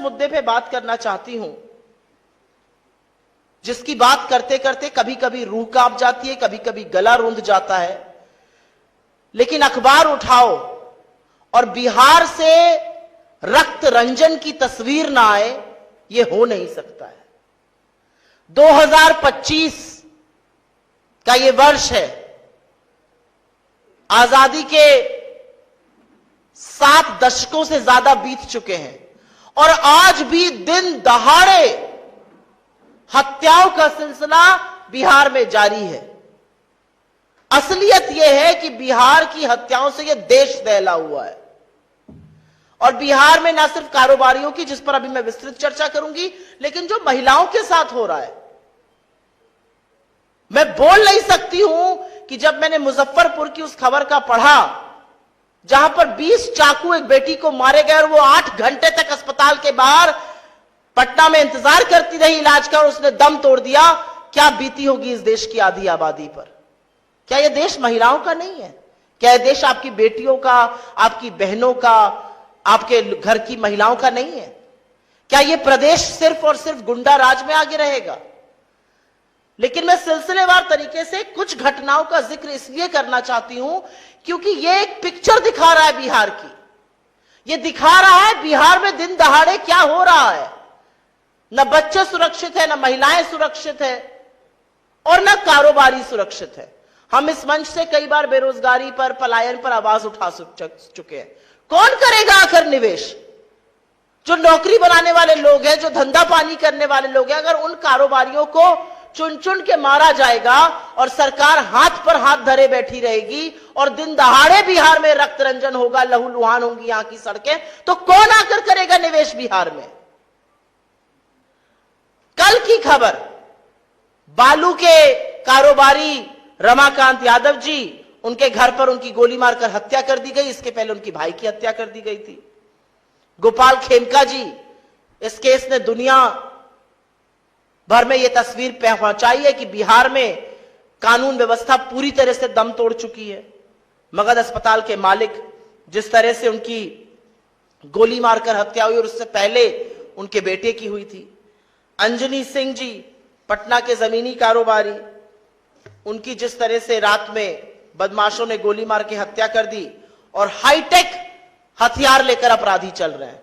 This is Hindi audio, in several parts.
उस मुद्दे पे बात करना चाहती हूं जिसकी बात करते करते कभी कभी रूह कांप जाती है, कभी कभी गला रूंध जाता है। लेकिन अखबार उठाओ और बिहार से रक्त रंजन की तस्वीर ना आए, यह हो नहीं सकता है। 2025 का यह वर्ष है। आजादी के 7 दशकों से ज्यादा बीत चुके हैं और आज भी दिन दहाड़े हत्याओं का सिलसिला बिहार में जारी है। असलियत यह है कि बिहार की हत्याओं से यह देश दहला हुआ है। और बिहार में न सिर्फ कारोबारियों की, जिस पर अभी मैं विस्तृत चर्चा करूंगी, लेकिन जो महिलाओं के साथ हो रहा है। मैं बोल नहीं सकती हूं कि जब मैंने मुजफ्फरपुर की उस खबर का पढ़ा जहां पर 20 चाकू एक बेटी को मारे गए और वो 8 घंटे तक अस्पताल के बाहर पटना में इंतजार करती रही इलाज का और उसने दम तोड़ दिया, क्या बीती होगी इस देश की आधी आबादी पर। क्या यह देश महिलाओं का नहीं है? क्या यह देश आपकी बेटियों का, आपकी बहनों का, आपके घर की महिलाओं का नहीं है? क्या यह प्रदेश सिर्फ और सिर्फ गुंडा राज में आगे रहेगा? लेकिन मैं सिलसिलेवार तरीके से कुछ घटनाओं का जिक्र इसलिए करना चाहती हूं क्योंकि यह एक पिक्चर दिखा रहा है बिहार की। यह दिखा रहा है बिहार में दिन दहाड़े क्या हो रहा है। न बच्चे सुरक्षित है, न महिलाएं सुरक्षित है और न कारोबारी सुरक्षित है। हम इस मंच से कई बार बेरोजगारी पर, पलायन पर आवाज उठा चुके हैं। कौन करेगा आखिर निवेश? जो नौकरी बनाने वाले लोग हैं, जो धंधा पानी करने वाले लोग हैं, अगर उन कारोबारियों को चुन चुन के मारा जाएगा और सरकार हाथ पर हाथ धरे बैठी रहेगी और दिन दहाड़े बिहार में रक्त रंजन होगा, लहूलुहान होंगी यहां की सड़कें, तो कौन आकर करेगा निवेश बिहार में? कल की खबर, बालू के कारोबारी रमाकांत यादव जी, उनके घर पर उनकी गोली मारकर हत्या कर दी गई। इसके पहले उनकी भाई की हत्या कर दी गई थी। गोपाल खेमका जी, इस केस ने दुनिया भर में यह तस्वीर पहुंचाई है कि बिहार में कानून व्यवस्था पूरी तरह से दम तोड़ चुकी है। मगध अस्पताल के मालिक, जिस तरह से उनकी गोली मारकर हत्या हुई और उससे पहले उनके बेटे की हुई थी। अंजनी सिंह जी, पटना के जमीनी कारोबारी, उनकी जिस तरह से रात में बदमाशों ने गोली मार के हत्या कर दी और हाईटेक हथियार लेकर अपराधी चल रहे हैं।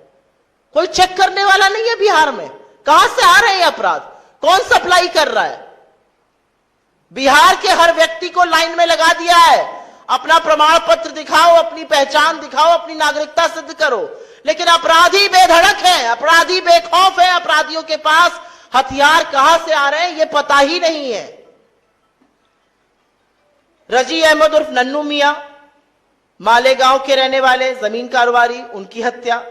कोई चेक करने वाला नहीं है बिहार में। कहां से आ रहे हैं अपराध? कौन सप्लाई कर रहा है? बिहार के हर व्यक्ति को लाइन में लगा दिया है। अपना प्रमाण पत्र दिखाओ, अपनी पहचान दिखाओ, अपनी नागरिकता सिद्ध करो। लेकिन अपराधी बेधड़क है, अपराधी बेखौफ है। अपराधियों के पास हथियार कहां से आ रहे हैं यह पता ही नहीं है। रजी अहमद उर्फ नन्नू मियां, मालेगांव के रहने वाले जमीन कारोबारी, उनकी हत्या।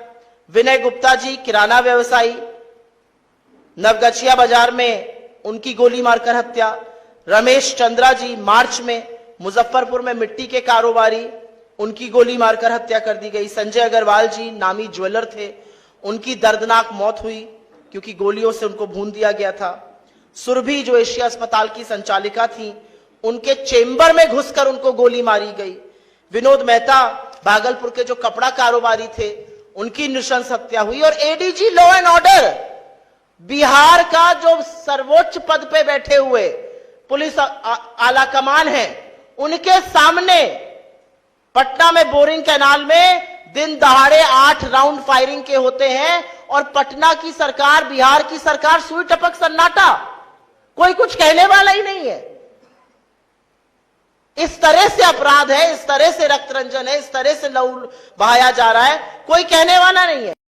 विनय गुप्ता जी, किराना व्यवसायी, नवगछिया बाजार में उनकी गोली मारकर हत्या। रमेश चंद्रा जी, मार्च में मुजफ्फरपुर में मिट्टी के कारोबारी, उनकी गोली मारकर हत्या कर दी गई। संजय अग्रवाल जी, नामी ज्वेलर थे, उनकी दर्दनाक मौत हुई क्योंकि गोलियों से उनको भून दिया गया था। सुरभि, जो एशिया अस्पताल की संचालिका थी, उनके चेंबर में घुसकर उनको गोली मारी गई। विनोद मेहता, भागलपुर के जो कपड़ा कारोबारी थे, उनकी नृशंस हत्या हुई। और ADG law and order, Bihar का जो सर्वोच्च पद पे बैठे हुए पुलिस आला कमान है, उनके सामने पटना में बोरिंग कैनाल में दिन दहाड़े 8 राउंड फायरिंग के होते हैं और पटना की सरकार, बिहार की सरकार सुई टपक सन्नाटा, कोई कुछ कहने वाला ही नहीं है। इस तरह से अपराध है, इस तरह से रक्त रंजन है, इस तरह से लहू बहाया जा रहा है, कोई कहने वाला नहीं है।